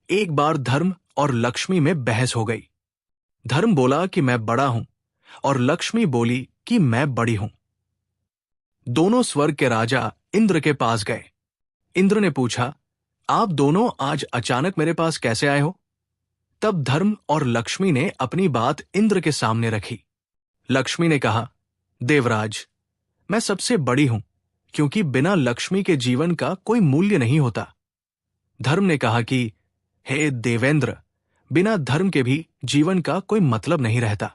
एक बार धर्म और लक्ष्मी में बहस हो गई। धर्म बोला कि मैं बड़ा हूं और लक्ष्मी बोली कि मैं बड़ी हूं। दोनों स्वर्ग के राजा इंद्र के पास गए। इंद्र ने पूछा, आप दोनों आज अचानक मेरे पास कैसे आए हो? तब धर्म और लक्ष्मी ने अपनी बात इंद्र के सामने रखी। लक्ष्मी ने कहा, देवराज, मैं सबसे बड़ी हूं क्योंकि बिना लक्ष्मी के जीवन का कोई मूल्य नहीं होता। धर्म ने कहा कि हे देवेंद्र, बिना धर्म के भी जीवन का कोई मतलब नहीं रहता।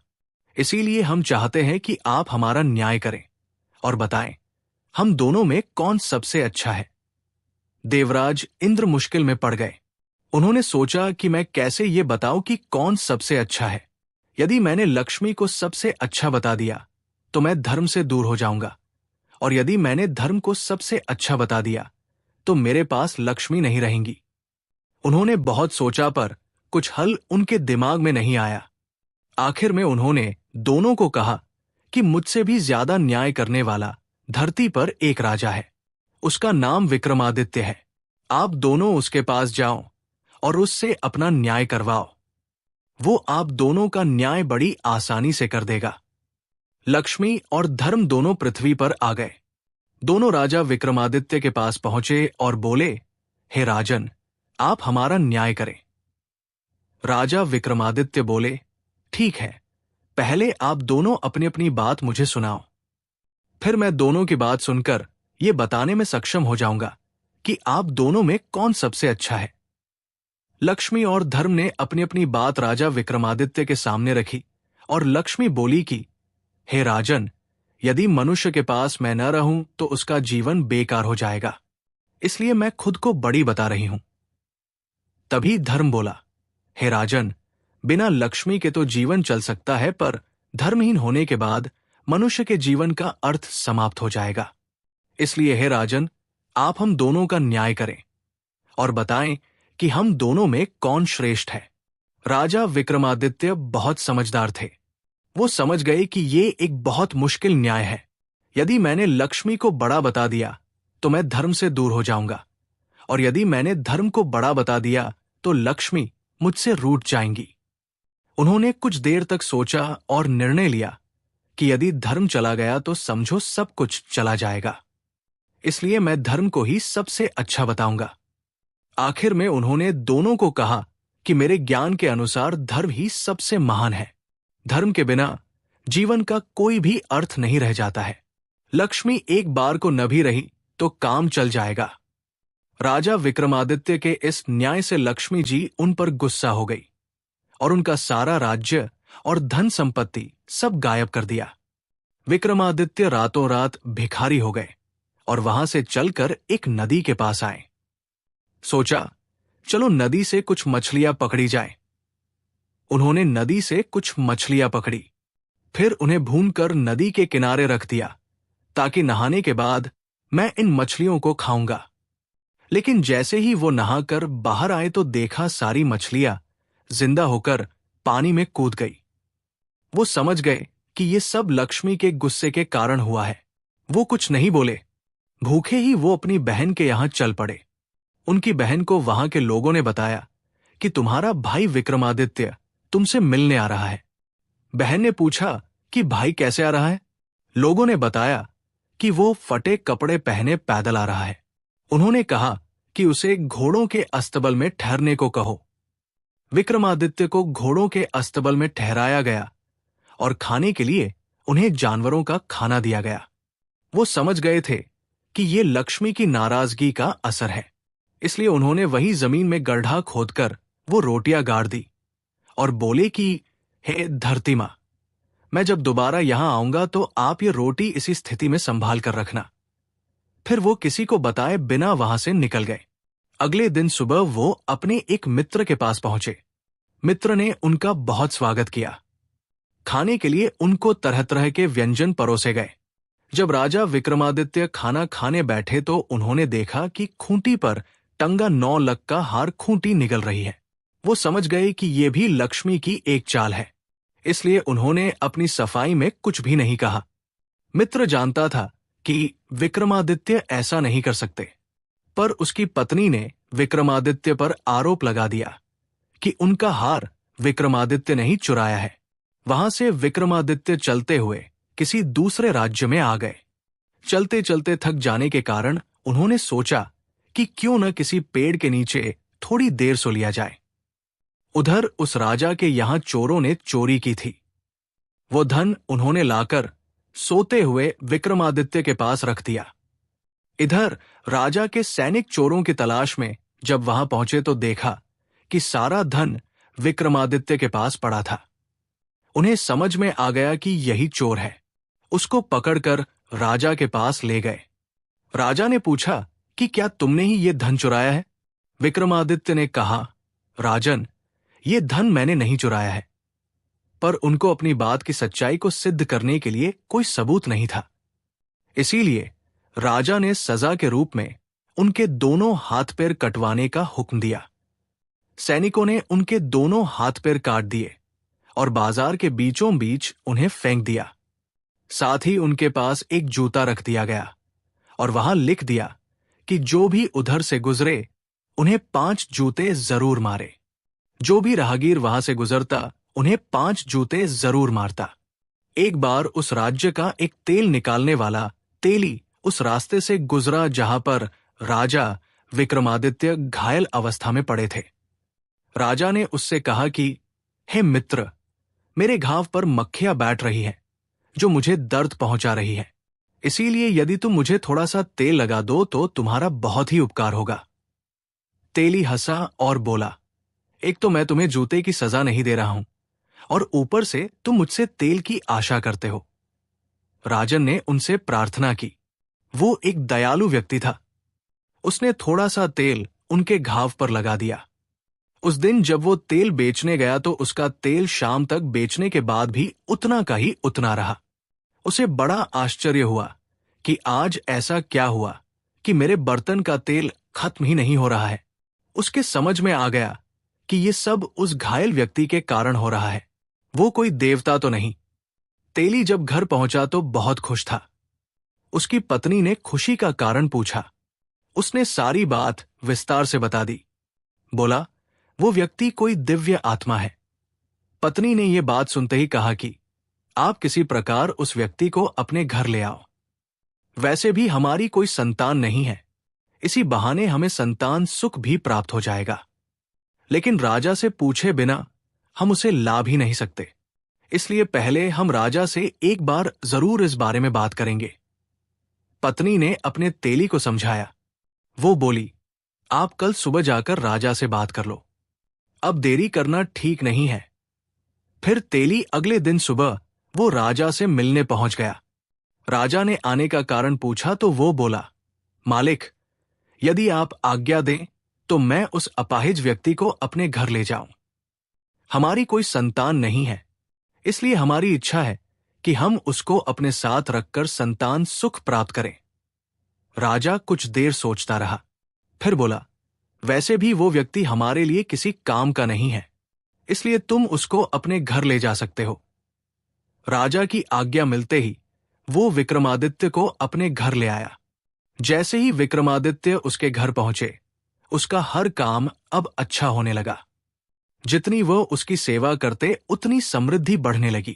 इसीलिए हम चाहते हैं कि आप हमारा न्याय करें और बताएं, हम दोनों में कौन सबसे अच्छा है। देवराज इंद्र मुश्किल में पड़ गए। उन्होंने सोचा कि मैं कैसे ये बताऊं कि कौन सबसे अच्छा है। यदि मैंने लक्ष्मी को सबसे अच्छा बता दिया तो मैं धर्म से दूर हो जाऊंगा, और यदि मैंने धर्म को सबसे अच्छा बता दिया तो मेरे पास लक्ष्मी नहीं रहेंगी। उन्होंने बहुत सोचा पर कुछ हल उनके दिमाग में नहीं आया। आखिर में उन्होंने दोनों को कहा कि मुझसे भी ज्यादा न्याय करने वाला धरती पर एक राजा है। उसका नाम विक्रमादित्य है। आप दोनों उसके पास जाओ और उससे अपना न्याय करवाओ। वो आप दोनों का न्याय बड़ी आसानी से कर देगा। लक्ष्मी और धर्म दोनों पृथ्वी पर आ गए। दोनों राजा विक्रमादित्य के पास पहुंचे और बोले, हे राजन, आप हमारा न्याय करें। राजा विक्रमादित्य बोले, ठीक है, पहले आप दोनों अपनी अपनी बात मुझे सुनाओ। फिर मैं दोनों की बात सुनकर ये बताने में सक्षम हो जाऊंगा कि आप दोनों में कौन सबसे अच्छा है। लक्ष्मी और धर्म ने अपनी अपनी बात राजा विक्रमादित्य के सामने रखी और लक्ष्मी बोली कि हे राजन, यदि मनुष्य के पास मैं न रहूं तो उसका जीवन बेकार हो जाएगा, इसलिए मैं खुद को बड़ी बता रही हूं। तभी धर्म बोला, हे राजन, बिना लक्ष्मी के तो जीवन चल सकता है, पर धर्महीन होने के बाद मनुष्य के जीवन का अर्थ समाप्त हो जाएगा। इसलिए हे राजन, आप हम दोनों का न्याय करें और बताएं कि हम दोनों में कौन श्रेष्ठ है। राजा विक्रमादित्य बहुत समझदार थे। वो समझ गए कि ये एक बहुत मुश्किल न्याय है। यदि मैंने लक्ष्मी को बड़ा बता दिया तो मैं धर्म से दूर हो जाऊंगा, और यदि मैंने धर्म को बड़ा बता दिया तो लक्ष्मी मुझसे रूठ जाएंगी। उन्होंने कुछ देर तक सोचा और निर्णय लिया कि यदि धर्म चला गया तो समझो सब कुछ चला जाएगा। इसलिए मैं धर्म को ही सबसे अच्छा बताऊंगा। आखिर में उन्होंने दोनों को कहा कि मेरे ज्ञान के अनुसार धर्म ही सबसे महान है। धर्म के बिना जीवन का कोई भी अर्थ नहीं रह जाता है। लक्ष्मी एक बार को न भी रही तो काम चल जाएगा। राजा विक्रमादित्य के इस न्याय से लक्ष्मी जी उन पर गुस्सा हो गई और उनका सारा राज्य और धन संपत्ति सब गायब कर दिया। विक्रमादित्य रातों रात भिखारी हो गए और वहां से चलकर एक नदी के पास आए। सोचा, चलो नदी से कुछ मछलियां पकड़ी जाए। उन्होंने नदी से कुछ मछलियां पकड़ी, फिर उन्हें भूनकर नदी के किनारे रख दिया ताकि नहाने के बाद मैं इन मछलियों को खाऊंगा। लेकिन जैसे ही वो नहाकर बाहर आए तो देखा सारी मछलियां जिंदा होकर पानी में कूद गई। वो समझ गए कि ये सब लक्ष्मी के गुस्से के कारण हुआ है। वो कुछ नहीं बोले। भूखे ही वो अपनी बहन के यहां चल पड़े। उनकी बहन को वहां के लोगों ने बताया कि तुम्हारा भाई विक्रमादित्य तुमसे मिलने आ रहा है। बहन ने पूछा कि भाई कैसे आ रहा है? लोगों ने बताया कि वो फटे कपड़े पहने पैदल आ रहा है। उन्होंने कहा कि उसे घोड़ों के अस्तबल में ठहरने को कहो। विक्रमादित्य को घोड़ों के अस्तबल में ठहराया गया और खाने के लिए उन्हें जानवरों का खाना दिया गया। वो समझ गए थे कि ये लक्ष्मी की नाराजगी का असर है, इसलिए उन्होंने वही जमीन में गड्ढा खोदकर वो रोटियां गाड़ दी और बोले कि हे धरती मां, मैं जब दोबारा यहां आऊंगा तो आप ये रोटी इसी स्थिति में संभाल कर रखना। फिर वो किसी को बताए बिना वहां से निकल गए। अगले दिन सुबह वो अपने एक मित्र के पास पहुंचे। मित्र ने उनका बहुत स्वागत किया। खाने के लिए उनको तरह तरह के व्यंजन परोसे गए। जब राजा विक्रमादित्य खाना खाने बैठे तो उन्होंने देखा कि खूंटी पर टंगा 9 लख का हार खूंटी निगल रही है। वो समझ गए कि ये भी लक्ष्मी की एक चाल है, इसलिए उन्होंने अपनी सफाई में कुछ भी नहीं कहा। मित्र जानता था कि विक्रमादित्य ऐसा नहीं कर सकते, पर उसकी पत्नी ने विक्रमादित्य पर आरोप लगा दिया कि उनका हार विक्रमादित्य ने ही चुराया है। वहां से विक्रमादित्य चलते हुए किसी दूसरे राज्य में आ गए। चलते चलते थक जाने के कारण उन्होंने सोचा कि क्यों न किसी पेड़ के नीचे थोड़ी देर सो लिया जाए। उधर उस राजा के यहां चोरों ने चोरी की थी। वो धन उन्होंने लाकर सोते हुए विक्रमादित्य के पास रख दिया। इधर राजा के सैनिक चोरों की तलाश में जब वहां पहुंचे तो देखा कि सारा धन विक्रमादित्य के पास पड़ा था। उन्हें समझ में आ गया कि यही चोर है। उसको पकड़कर राजा के पास ले गए। राजा ने पूछा कि क्या तुमने ही ये धन चुराया है? विक्रमादित्य ने कहा, राजन, ये धन मैंने नहीं चुराया है। पर उनको अपनी बात की सच्चाई को सिद्ध करने के लिए कोई सबूत नहीं था। इसीलिए राजा ने सजा के रूप में उनके दोनों हाथ पैर कटवाने का हुक्म दिया। सैनिकों ने उनके दोनों हाथ पैर काट दिए और बाजार के बीचों बीच उन्हें फेंक दिया। साथ ही उनके पास एक जूता रख दिया गया और वहां लिख दिया कि जो भी उधर से गुजरे उन्हें 5 जूते जरूर मारे। जो भी राहगीर वहां से गुजरता उन्हें 5 जूते जरूर मारता। एक बार उस राज्य का एक तेल निकालने वाला तेली उस रास्ते से गुजरा जहां पर राजा विक्रमादित्य घायल अवस्था में पड़े थे। राजा ने उससे कहा कि हे मित्र, मेरे घाव पर मक्खियां बैठ रही हैं जो मुझे दर्द पहुंचा रही है। इसीलिए यदि तुम मुझे थोड़ा सा तेल लगा दो तो तुम्हारा बहुत ही उपकार होगा। तेली हंसा और बोला, एक तो मैं तुम्हें जूते की सजा नहीं दे रहा हूं और ऊपर से तुम मुझसे तेल की आशा करते हो। राजन ने उनसे प्रार्थना की। वो एक दयालु व्यक्ति था। उसने थोड़ा सा तेल उनके घाव पर लगा दिया। उस दिन जब वो तेल बेचने गया तो उसका तेल शाम तक बेचने के बाद भी उतना का ही उतना रहा। उसे बड़ा आश्चर्य हुआ कि आज ऐसा क्या हुआ कि मेरे बर्तन का तेल खत्म ही नहीं हो रहा है। उसके समझ में आ गया कि ये सब उस घायल व्यक्ति के कारण हो रहा है। वो कोई देवता तो नहीं। तेली जब घर पहुंचा तो बहुत खुश था। उसकी पत्नी ने खुशी का कारण पूछा। उसने सारी बात विस्तार से बता दी। बोला, वो व्यक्ति कोई दिव्य आत्मा है। पत्नी ने यह बात सुनते ही कहा कि आप किसी प्रकार उस व्यक्ति को अपने घर ले आओ। वैसे भी हमारी कोई संतान नहीं है, इसी बहाने हमें संतान सुख भी प्राप्त हो जाएगा। लेकिन राजा से पूछे बिना हम उसे ला भी नहीं सकते। इसलिए पहले हम राजा से एक बार जरूर इस बारे में बात करेंगे। पत्नी ने अपने तेली को समझाया। वो बोली, आप कल सुबह जाकर राजा से बात कर लो। अब देरी करना ठीक नहीं है। फिर तेली अगले दिन सुबह वो राजा से मिलने पहुंच गया। राजा ने आने का कारण पूछा तो वो बोला, मालिक, यदि आप आज्ञा दें तो मैं उस अपाहिज व्यक्ति को अपने घर ले जाऊं। हमारी कोई संतान नहीं है, इसलिए हमारी इच्छा है कि हम उसको अपने साथ रखकर संतान सुख प्राप्त करें। राजा कुछ देर सोचता रहा, फिर बोला, वैसे भी वो व्यक्ति हमारे लिए किसी काम का नहीं है, इसलिए तुम उसको अपने घर ले जा सकते हो। राजा की आज्ञा मिलते ही वो विक्रमादित्य को अपने घर ले आया। जैसे ही विक्रमादित्य उसके घर पहुंचे, उसका हर काम अब अच्छा होने लगा। जितनी वह उसकी सेवा करते उतनी समृद्धि बढ़ने लगी।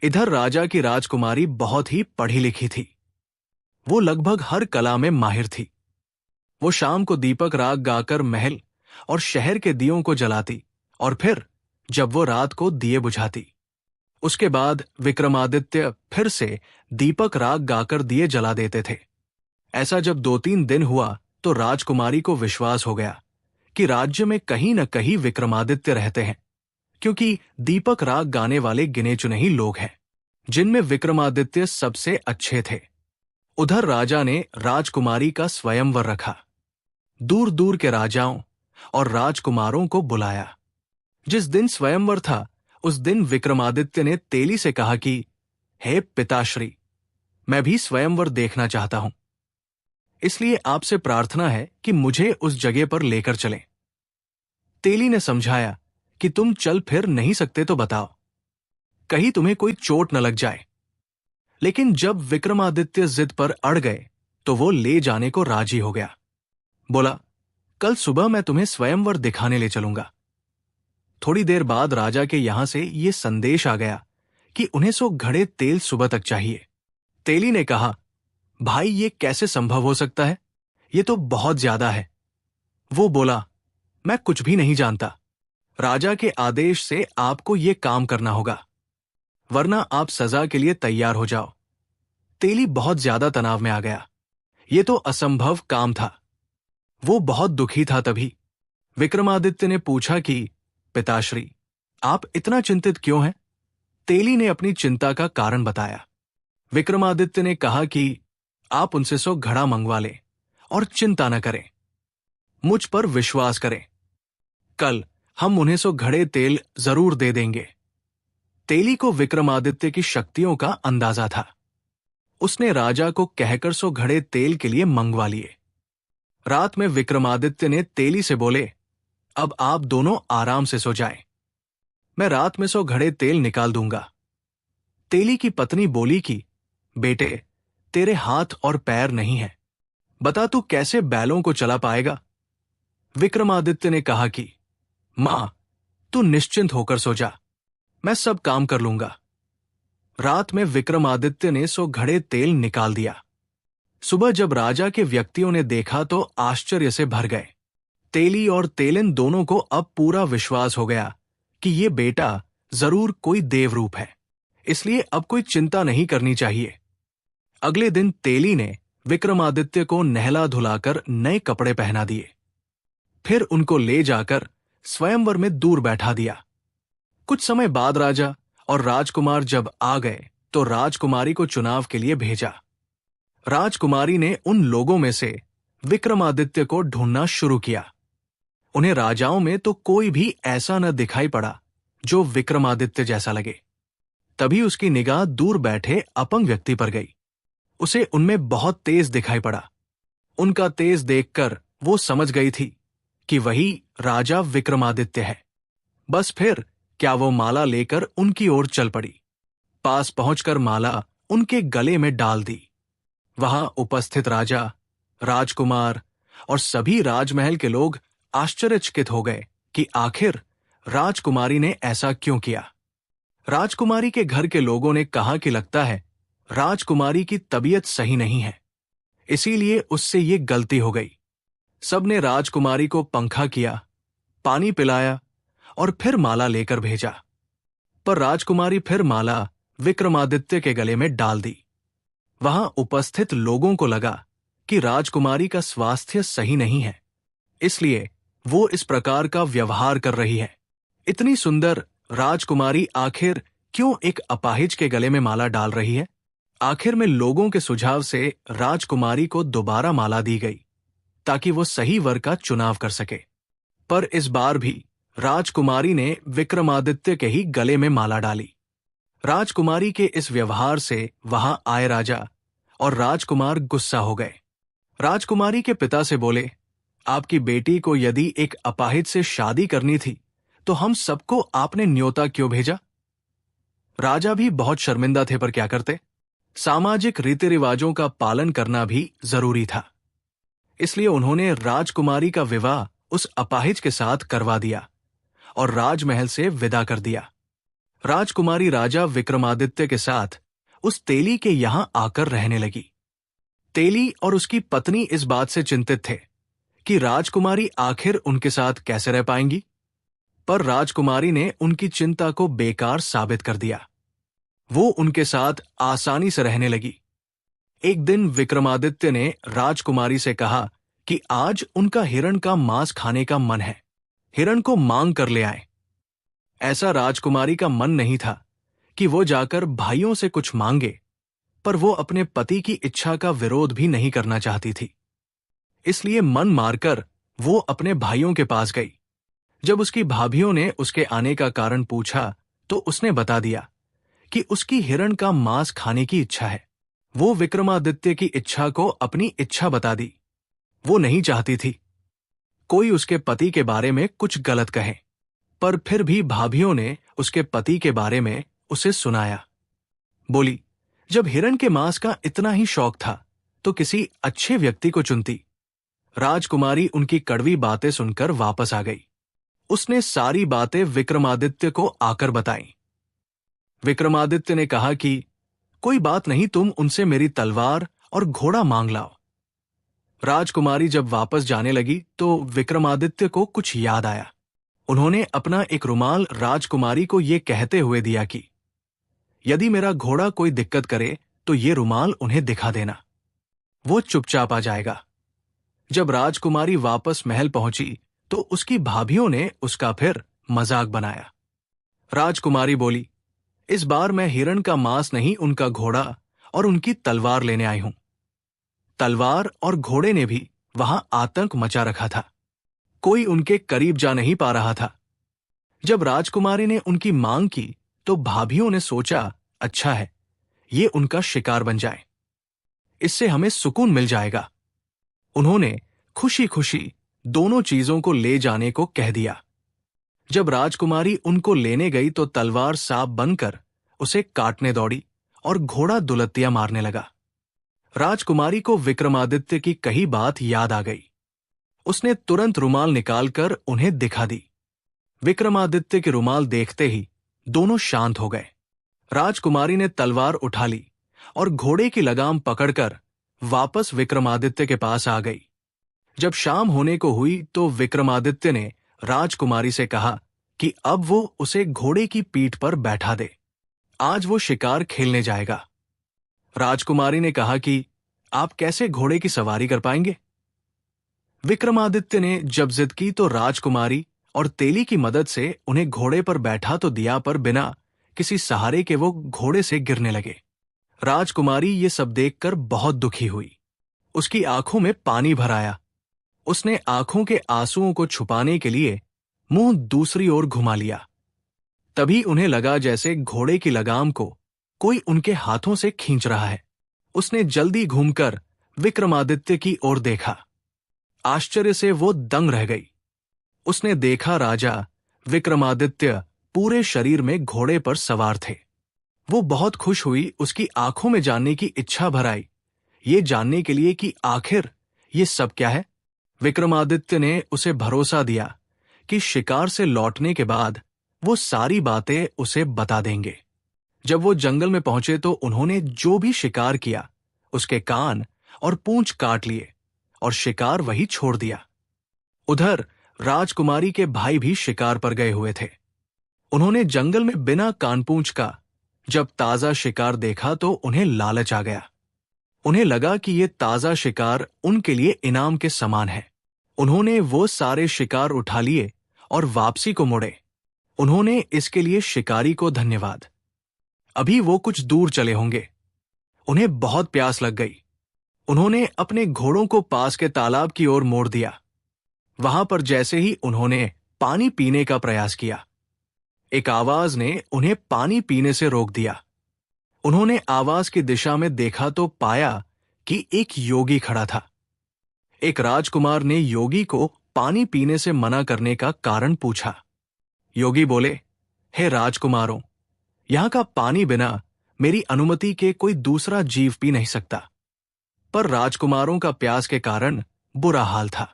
इधर राजा की राजकुमारी बहुत ही पढ़ी लिखी थी। वो लगभग हर कला में माहिर थी। वो शाम को दीपक राग गाकर महल और शहर के दियों को जलाती और फिर जब वो रात को दिए बुझाती। उसके बाद विक्रमादित्य फिर से दीपक राग गाकर दिए जला देते थे। ऐसा जब 2-3 दिन हुआ तो राजकुमारी को विश्वास हो गया कि राज्य में कहीं न कहीं विक्रमादित्य रहते हैं, क्योंकि दीपक राग गाने वाले गिने चुने ही लोग हैं, जिनमें विक्रमादित्य सबसे अच्छे थे। उधर राजा ने राजकुमारी का स्वयंवर रखा। दूर दूर के राजाओं और राजकुमारों को बुलाया। जिस दिन स्वयंवर था उस दिन विक्रमादित्य ने तेली से कहा कि हे पिताश्री, मैं भी स्वयंवर देखना चाहता हूं, इसलिए आपसे प्रार्थना है कि मुझे उस जगह पर लेकर चलें। तेली ने समझाया कि तुम चल फिर नहीं सकते तो बताओ, कहीं तुम्हें कोई चोट न लग जाए। लेकिन जब विक्रमादित्य जिद पर अड़ गए तो वो ले जाने को राजी हो गया। बोला, कल सुबह मैं तुम्हें स्वयंवर दिखाने ले चलूंगा। थोड़ी देर बाद राजा के यहां से ये संदेश आ गया कि उन्हें 100 घड़े तेल सुबह तक चाहिए। तेली ने कहा, भाई ये कैसे संभव हो सकता है? ये तो बहुत ज्यादा है। वो बोला, मैं कुछ भी नहीं जानता। राजा के आदेश से आपको ये काम करना होगा, वरना आप सजा के लिए तैयार हो जाओ। तेली बहुत ज्यादा तनाव में आ गया। ये तो असंभव काम था। वो बहुत दुखी था। तभी विक्रमादित्य ने पूछा कि पिताश्री, आप इतना चिंतित क्यों हैं? तेली ने अपनी चिंता का कारण बताया। विक्रमादित्य ने कहा कि आप उनसे 100 घड़ा मंगवा लें और चिंता न करें, मुझ पर विश्वास करें। कल हम उन्हें 100 घड़े तेल जरूर दे देंगे। तेली को विक्रमादित्य की शक्तियों का अंदाजा था। उसने राजा को कहकर 100 घड़े तेल के लिए मंगवा लिए। रात में विक्रमादित्य ने तेली से बोले, अब आप दोनों आराम से सो जाएं। मैं रात में 100 घड़े तेल निकाल दूंगा। तेली की पत्नी बोली कि बेटे, तेरे हाथ और पैर नहीं हैं, बता तू कैसे बैलों को चला पाएगा? विक्रमादित्य ने कहा कि मां, तू निश्चिंत होकर सो जा, मैं सब काम कर लूंगा। रात में विक्रमादित्य ने 100 घड़े तेल निकाल दिया। सुबह जब राजा के व्यक्तियों ने देखा तो आश्चर्य से भर गए। तेली और तेलिन दोनों को अब पूरा विश्वास हो गया कि ये बेटा जरूर कोई देवरूप है, इसलिए अब कोई चिंता नहीं करनी चाहिए। अगले दिन तेली ने विक्रमादित्य को नहला धुलाकर नए कपड़े पहना दिए। फिर उनको ले जाकर स्वयंवर में दूर बैठा दिया। कुछ समय बाद राजा और राजकुमार जब आ गए तो राजकुमारी को चुनाव के लिए भेजा। राजकुमारी ने उन लोगों में से विक्रमादित्य को ढूंढना शुरू किया। उन्हें राजाओं में तो कोई भी ऐसा न दिखाई पड़ा जो विक्रमादित्य जैसा लगे। तभी उसकी निगाह दूर बैठे अपंग व्यक्ति पर गई। उसे उनमें बहुत तेज दिखाई पड़ा। उनका तेज देखकर वो समझ गई थी कि वही राजा विक्रमादित्य है। बस फिर क्या वो माला लेकर उनकी ओर चल पड़ी। पास पहुंचकर माला उनके गले में डाल दी। वहां उपस्थित राजा, राजकुमार और सभी राजमहल के लोग आश्चर्यचकित हो गए कि आखिर राजकुमारी ने ऐसा क्यों किया। राजकुमारी के घर के लोगों ने कहा कि लगता है राजकुमारी की तबीयत सही नहीं है, इसीलिए उससे ये गलती हो गई। सबने राजकुमारी को पंखा किया, पानी पिलाया और फिर माला लेकर भेजा। पर राजकुमारी फिर माला विक्रमादित्य के गले में डाल दी। वहां उपस्थित लोगों को लगा कि राजकुमारी का स्वास्थ्य सही नहीं है, इसलिए वो इस प्रकार का व्यवहार कर रही है। इतनी सुंदर राजकुमारी आखिर क्यों एक अपाहिज के गले में माला डाल रही है? आखिर में लोगों के सुझाव से राजकुमारी को दोबारा माला दी गई ताकि वो सही वर का चुनाव कर सके। पर इस बार भी राजकुमारी ने विक्रमादित्य के ही गले में माला डाली। राजकुमारी के इस व्यवहार से वहां आए राजा और राजकुमार गुस्सा हो गए। राजकुमारी के पिता से बोले, आपकी बेटी को यदि एक अपाहिज से शादी करनी थी तो हम सबको आपने न्योता क्यों भेजा? राजा भी बहुत शर्मिंदा थे, पर क्या करते? सामाजिक रीति रिवाजों का पालन करना भी जरूरी था। इसलिए उन्होंने राजकुमारी का विवाह उस अपाहिज के साथ करवा दिया और राजमहल से विदा कर दिया। राजकुमारी राजा विक्रमादित्य के साथ उस तेली के यहां आकर रहने लगी। तेली और उसकी पत्नी इस बात से चिंतित थे कि राजकुमारी आखिर उनके साथ कैसे रह पाएंगी, पर राजकुमारी ने उनकी चिंता को बेकार साबित कर दिया। वो उनके साथ आसानी से रहने लगी। एक दिन विक्रमादित्य ने राजकुमारी से कहा कि आज उनका हिरण का मांस खाने का मन है, हिरण को मांग कर ले आए। ऐसा राजकुमारी का मन नहीं था कि वो जाकर भाइयों से कुछ मांगे, पर वो अपने पति की इच्छा का विरोध भी नहीं करना चाहती थी। इसलिए मन मारकर वो अपने भाइयों के पास गई। जब उसकी भाभियों ने उसके आने का कारण पूछा तो उसने बता दिया कि उसकी हिरण का मांस खाने की इच्छा है। वो विक्रमादित्य की इच्छा को अपनी इच्छा बता दी। वो नहीं चाहती थी कोई उसके पति के बारे में कुछ गलत कहे, पर फिर भी भाभियों ने उसके पति के बारे में उसे सुनाया। बोली, जब हिरण के मांस का इतना ही शौक था तो किसी अच्छे व्यक्ति को चुनती। राजकुमारी उनकी कड़वी बातें सुनकर वापस आ गई। उसने सारी बातें विक्रमादित्य को आकर बताईं। विक्रमादित्य ने कहा कि कोई बात नहीं, तुम उनसे मेरी तलवार और घोड़ा मांग लाओ। राजकुमारी जब वापस जाने लगी तो विक्रमादित्य को कुछ याद आया। उन्होंने अपना एक रुमाल राजकुमारी को ये कहते हुए दिया कि यदि मेरा घोड़ा कोई दिक्कत करे तो ये रुमाल उन्हें दिखा देना, वो चुपचाप आ जाएगा। जब राजकुमारी वापस महल पहुंची तो उसकी भाभियों ने उसका फिर मजाक बनाया। राजकुमारी बोली, इस बार मैं हिरण का मांस नहीं, उनका घोड़ा और उनकी तलवार लेने आई हूं। तलवार और घोड़े ने भी वहां आतंक मचा रखा था। कोई उनके करीब जा नहीं पा रहा था। जब राजकुमारी ने उनकी मांग की तो भाभियों ने सोचा, अच्छा है, ये उनका शिकार बन जाए, इससे हमें सुकून मिल जाएगा। उन्होंने खुशी खुशी दोनों चीजों को ले जाने को कह दिया। जब राजकुमारी उनको लेने गई तो तलवार सांप बनकर उसे काटने दौड़ी और घोड़ा दुलत्तियां मारने लगा। राजकुमारी को विक्रमादित्य की कही बात याद आ गई। उसने तुरंत रुमाल निकालकर उन्हें दिखा दी। विक्रमादित्य के रुमाल देखते ही दोनों शांत हो गए। राजकुमारी ने तलवार उठा ली और घोड़े की लगाम पकड़कर वापस विक्रमादित्य के पास आ गई। जब शाम होने को हुई तो विक्रमादित्य ने राजकुमारी से कहा कि अब वो उसे घोड़े की पीठ पर बैठा दे, आज वो शिकार खेलने जाएगा। राजकुमारी ने कहा कि आप कैसे घोड़े की सवारी कर पाएंगे? विक्रमादित्य ने जब जिद की तो राजकुमारी और तेली की मदद से उन्हें घोड़े पर बैठा तो दिया, पर बिना किसी सहारे के वो घोड़े से गिरने लगे। राजकुमारी ये सब देखकर बहुत दुखी हुई। उसकी आंखों में पानी भर आया। उसने आंखों के आंसुओं को छुपाने के लिए मुंह दूसरी ओर घुमा लिया। तभी उन्हें लगा जैसे घोड़े की लगाम को कोई उनके हाथों से खींच रहा है। उसने जल्दी घूमकर विक्रमादित्य की ओर देखा। आश्चर्य से वो दंग रह गई। उसने देखा राजा विक्रमादित्य पूरे शरीर में घोड़े पर सवार थे। वो बहुत खुश हुई। उसकी आंखों में जानने की इच्छा भर आई, ये जानने के लिए कि आखिर ये सब क्या है। विक्रमादित्य ने उसे भरोसा दिया कि शिकार से लौटने के बाद वो सारी बातें उसे बता देंगे। जब वो जंगल में पहुंचे तो उन्होंने जो भी शिकार किया उसके कान और पूंछ काट लिए और शिकार वही छोड़ दिया। उधर राजकुमारी के भाई भी शिकार पर गए हुए थे। उन्होंने जंगल में बिना कानपूंछ का जब ताजा शिकार देखा तो उन्हें लालच आ गया। उन्हें लगा कि ये ताजा शिकार उनके लिए इनाम के समान है। उन्होंने वो सारे शिकार उठा लिए और वापसी को मुड़े। उन्होंने इसके लिए शिकारी को धन्यवाद। अभी वो कुछ दूर चले होंगे। उन्हें बहुत प्यास लग गई। उन्होंने अपने घोड़ों को पास के तालाब की ओर मोड़ दिया। वहां पर जैसे ही उन्होंने पानी पीने का प्रयास किया, एक आवाज ने उन्हें पानी पीने से रोक दिया। उन्होंने आवाज की दिशा में देखा तो पाया कि एक योगी खड़ा था। एक राजकुमार ने योगी को पानी पीने से मना करने का कारण पूछा। योगी बोले, हे राजकुमारों, यहां का पानी बिना मेरी अनुमति के कोई दूसरा जीव पी नहीं सकता। पर राजकुमारों का प्यास के कारण बुरा हाल था,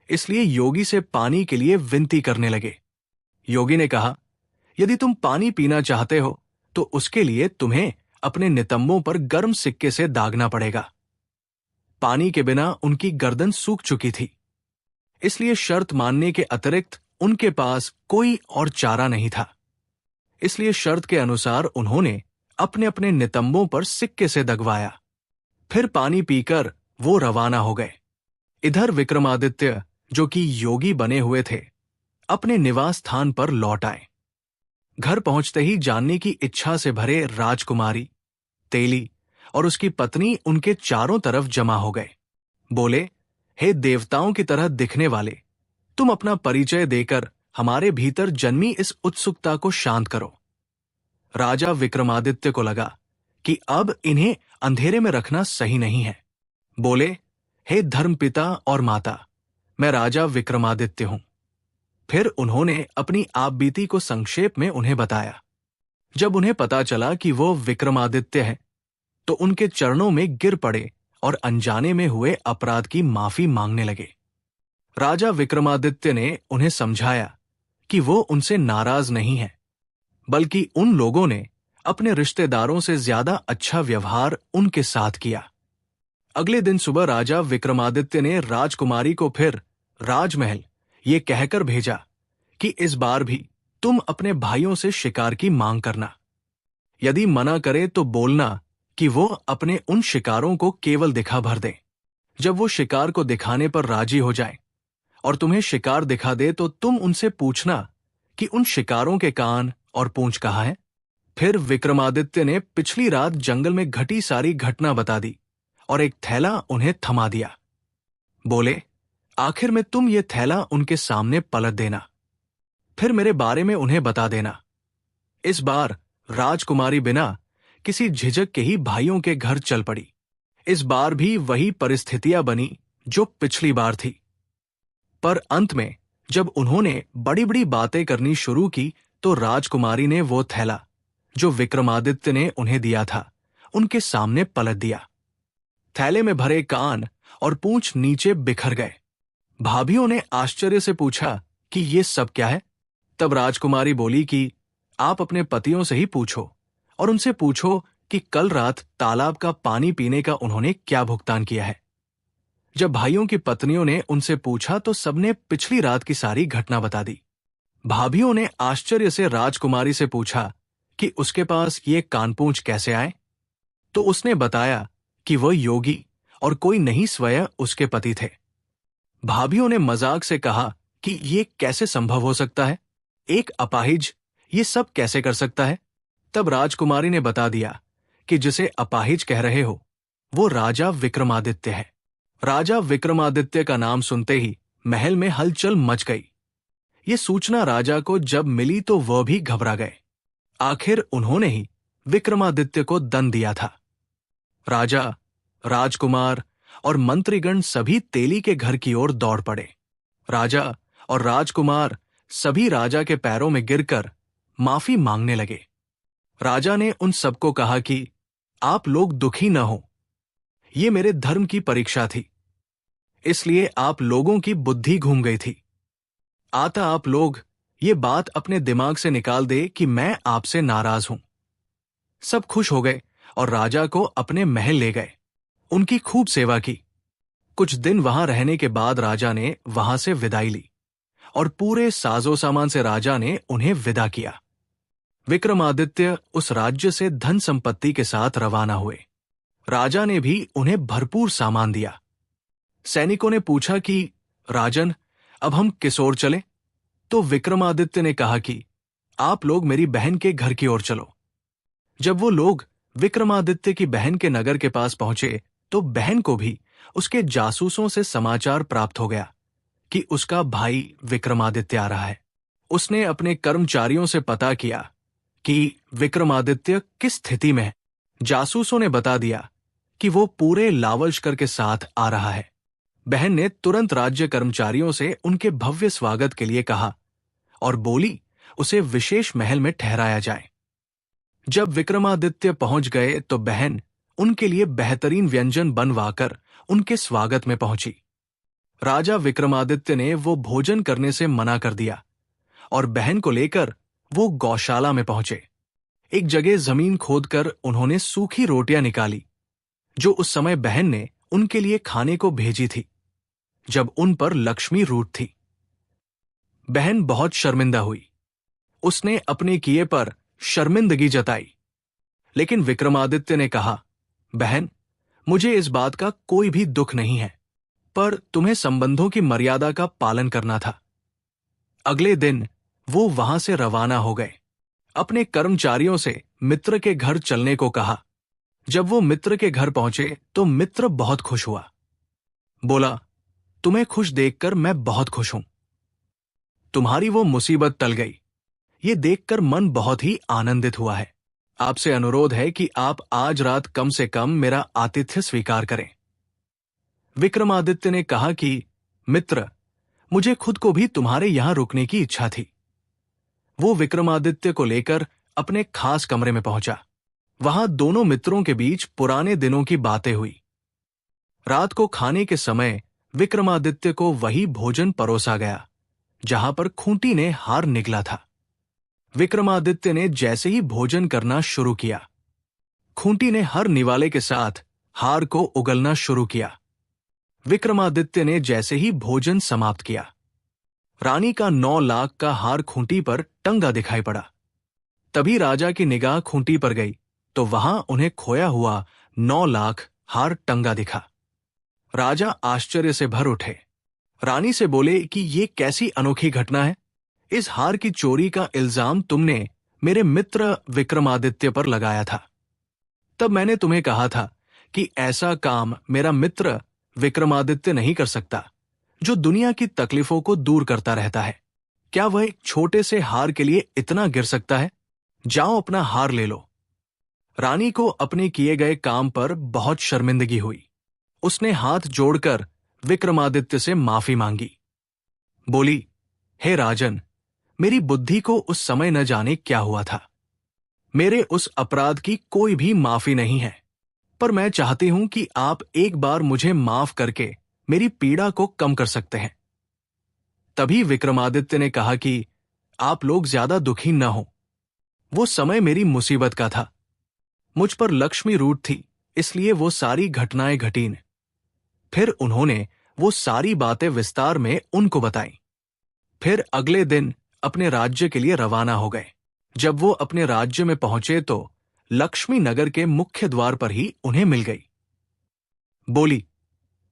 इसलिए योगी से पानी के लिए विनती करने लगे। योगी ने कहा, यदि तुम पानी पीना चाहते हो तो उसके लिए तुम्हें अपने नितंबों पर गर्म सिक्के से दागना पड़ेगा। पानी के बिना उनकी गर्दन सूख चुकी थी, इसलिए शर्त मानने के अतिरिक्त उनके पास कोई और चारा नहीं था। इसलिए शर्त के अनुसार उन्होंने अपने अपने नितंबों पर सिक्के से दगवाया। फिर पानी पीकर वो रवाना हो गए। इधर विक्रमादित्य, जो कि योगी बने हुए थे, अपने निवास स्थान पर लौट आए। घर पहुंचते ही जानने की इच्छा से भरे राजकुमारी, तेली और उसकी पत्नी उनके चारों तरफ जमा हो गए। बोले, हे देवताओं की तरह दिखने वाले, तुम अपना परिचय देकर हमारे भीतर जन्मी इस उत्सुकता को शांत करो। राजा विक्रमादित्य को लगा कि अब इन्हें अंधेरे में रखना सही नहीं है। बोले, हे धर्मपिता और माता, मैं राजा विक्रमादित्य हूं। फिर उन्होंने अपनी आपबीती को संक्षेप में उन्हें बताया। जब उन्हें पता चला कि वो विक्रमादित्य हैं, तो उनके चरणों में गिर पड़े और अनजाने में हुए अपराध की माफी मांगने लगे। राजा विक्रमादित्य ने उन्हें समझाया कि वो उनसे नाराज नहीं है, बल्कि उन लोगों ने अपने रिश्तेदारों से ज्यादा अच्छा व्यवहार उनके साथ किया। अगले दिन सुबह राजा विक्रमादित्य ने राजकुमारी को फिर राजमहल ये कहकर भेजा कि इस बार भी तुम अपने भाइयों से शिकार की मांग करना। यदि मना करे तो बोलना कि वो अपने उन शिकारों को केवल दिखा भर दें। जब वो शिकार को दिखाने पर राजी हो जाए और तुम्हें शिकार दिखा दे तो तुम उनसे पूछना कि उन शिकारों के कान और पूंछ कहाँ है। फिर विक्रमादित्य ने पिछली रात जंगल में घटी सारी घटना बता दी और एक थैला उन्हें थमा दिया। बोले, आखिर में तुम ये थैला उनके सामने पलट देना, फिर मेरे बारे में उन्हें बता देना। इस बार राजकुमारी बिना किसी झिझक के ही भाइयों के घर चल पड़ी। इस बार भी वही परिस्थितियां बनी जो पिछली बार थी, पर अंत में जब उन्होंने बड़ी बड़ी बातें करनी शुरू की तो राजकुमारी ने वो थैला जो विक्रमादित्य ने उन्हें दिया था उनके सामने पलट दिया। थैले में भरे कान और पूंछ नीचे बिखर गए। भाभियों ने आश्चर्य से पूछा कि ये सब क्या है। तब राजकुमारी बोली कि आप अपने पतियों से ही पूछो और उनसे पूछो कि कल रात तालाब का पानी पीने का उन्होंने क्या भुगतान किया है। जब भाइयों की पत्नियों ने उनसे पूछा तो सबने पिछली रात की सारी घटना बता दी। भाभियों ने आश्चर्य से राजकुमारी से पूछा कि उसके पास ये कानपूंछ कैसे आए, तो उसने बताया कि वह योगी और कोई नहीं स्वयं उसके पति थे। भाभियों ने मजाक से कहा कि ये कैसे संभव हो सकता है, एक अपाहिज ये सब कैसे कर सकता है। तब राजकुमारी ने बता दिया कि जिसे अपाहिज कह रहे हो वो राजा विक्रमादित्य है। राजा विक्रमादित्य का नाम सुनते ही महल में हलचल मच गई। ये सूचना राजा को जब मिली तो वह भी घबरा गए। आखिर उन्होंने ही विक्रमादित्य को दंड दिया था। राजा, राजकुमार और मंत्रीगण सभी तेली के घर की ओर दौड़ पड़े। राजा और राजकुमार सभी राजा के पैरों में गिरकर माफी मांगने लगे। राजा ने उन सबको कहा कि आप लोग दुखी न हो, ये मेरे धर्म की परीक्षा थी, इसलिए आप लोगों की बुद्धि घूम गई थी। आता आप लोग ये बात अपने दिमाग से निकाल दे कि मैं आपसे नाराज हूं। सब खुश हो गए और राजा को अपने महल ले गए, उनकी खूब सेवा की। कुछ दिन वहां रहने के बाद राजा ने वहां से विदाई ली और पूरे साजो सामान से राजा ने उन्हें विदा किया। विक्रमादित्य उस राज्य से धन संपत्ति के साथ रवाना हुए। राजा ने भी उन्हें भरपूर सामान दिया। सैनिकों ने पूछा कि राजन, अब हम किस ओर चलें? तो विक्रमादित्य ने कहा कि आप लोग मेरी बहन के घर की ओर चलो। जब वो लोग विक्रमादित्य की बहन के नगर के पास पहुंचे तो बहन को भी उसके जासूसों से समाचार प्राप्त हो गया कि उसका भाई विक्रमादित्य आ रहा है। उसने अपने कर्मचारियों से पता किया कि विक्रमादित्य किस स्थिति में है। जासूसों ने बता दिया कि वो पूरे लावलश्कर के साथ आ रहा है। बहन ने तुरंत राज्य कर्मचारियों से उनके भव्य स्वागत के लिए कहा और बोली उसे विशेष महल में ठहराया जाए। जब विक्रमादित्य पहुंच गए तो बहन उनके लिए बेहतरीन व्यंजन बनवाकर उनके स्वागत में पहुंची। राजा विक्रमादित्य ने वो भोजन करने से मना कर दिया और बहन को लेकर वो गौशाला में पहुंचे। एक जगह जमीन खोदकर उन्होंने सूखी रोटियां निकाली जो उस समय बहन ने उनके लिए खाने को भेजी थी, जब उन पर लक्ष्मी रूठ थी। बहन बहुत शर्मिंदा हुई। उसने अपने किए पर शर्मिंदगी जताई, लेकिन विक्रमादित्य ने कहा, बहन, मुझे इस बात का कोई भी दुख नहीं है, पर तुम्हें संबंधों की मर्यादा का पालन करना था। अगले दिन वो वहां से रवाना हो गए। अपने कर्मचारियों से मित्र के घर चलने को कहा। जब वो मित्र के घर पहुंचे तो मित्र बहुत खुश हुआ। बोला, तुम्हें खुश देखकर मैं बहुत खुश हूं। तुम्हारी वो मुसीबत टल गई, ये देखकर मन बहुत ही आनंदित हुआ है। आपसे अनुरोध है कि आप आज रात कम से कम मेरा आतिथ्य स्वीकार करें। विक्रमादित्य ने कहा कि मित्र, मुझे खुद को भी तुम्हारे यहां रुकने की इच्छा थी। वो विक्रमादित्य को लेकर अपने खास कमरे में पहुंचा। वहां दोनों मित्रों के बीच पुराने दिनों की बातें हुई। रात को खाने के समय विक्रमादित्य को वही भोजन परोसा गया जहां पर खूंटी ने हार निगला था। विक्रमादित्य ने जैसे ही भोजन करना शुरू किया, खूंटी ने हर निवाले के साथ हार को उगलना शुरू किया। विक्रमादित्य ने जैसे ही भोजन समाप्त किया, रानी का 9 लाख का हार खूंटी पर टंगा दिखाई पड़ा। तभी राजा की निगाह खूंटी पर गई तो वहां उन्हें खोया हुआ 9 लाख हार टंगा दिखा। राजा आश्चर्य से भर उठे। रानी से बोले कि ये कैसी अनोखी घटना है? इस हार की चोरी का इल्जाम तुमने मेरे मित्र विक्रमादित्य पर लगाया था। तब मैंने तुम्हें कहा था कि ऐसा काम मेरा मित्र विक्रमादित्य नहीं कर सकता, जो दुनिया की तकलीफों को दूर करता रहता है। क्या वह एक छोटे से हार के लिए इतना गिर सकता है? जाओ अपना हार ले लो। रानी को अपने किए गए काम पर बहुत शर्मिंदगी हुई। उसने हाथ जोड़कर विक्रमादित्य से माफी मांगी। बोली, हे राजन, मेरी बुद्धि को उस समय न जाने क्या हुआ था। मेरे उस अपराध की कोई भी माफी नहीं है, पर मैं चाहती हूं कि आप एक बार मुझे माफ करके मेरी पीड़ा को कम कर सकते हैं। तभी विक्रमादित्य ने कहा कि आप लोग ज्यादा दुखी न हो। वो समय मेरी मुसीबत का था। मुझ पर लक्ष्मी रूठ थी, इसलिए वो सारी घटनाएं घटीं। फिर उन्होंने वो सारी बातें विस्तार में उनको बताई। फिर अगले दिन अपने राज्य के लिए रवाना हो गए। जब वो अपने राज्य में पहुंचे तो लक्ष्मी नगर के मुख्य द्वार पर ही उन्हें मिल गई। बोली,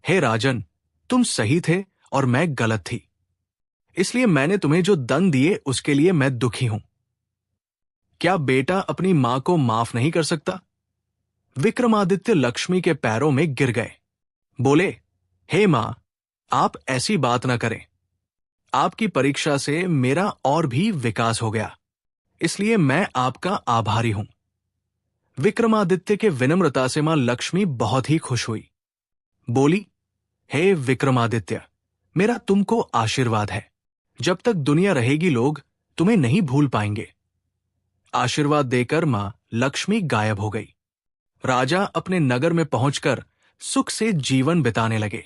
हे राजन, तुम सही थे और मैं गलत थी, इसलिए मैंने तुम्हें जो दंड दिए उसके लिए मैं दुखी हूं। क्या बेटा अपनी मां को माफ नहीं कर सकता? विक्रमादित्य लक्ष्मी के पैरों में गिर गए। बोले, हे मां, आप ऐसी बात न करें। आपकी परीक्षा से मेरा और भी विकास हो गया, इसलिए मैं आपका आभारी हूं। विक्रमादित्य के विनम्रता से मां लक्ष्मी बहुत ही खुश हुई। बोली, हे विक्रमादित्य, मेरा तुमको आशीर्वाद है। जब तक दुनिया रहेगी लोग तुम्हें नहीं भूल पाएंगे। आशीर्वाद देकर मां लक्ष्मी गायब हो गई। राजा अपने नगर में पहुंचकर सुख से जीवन बिताने लगे।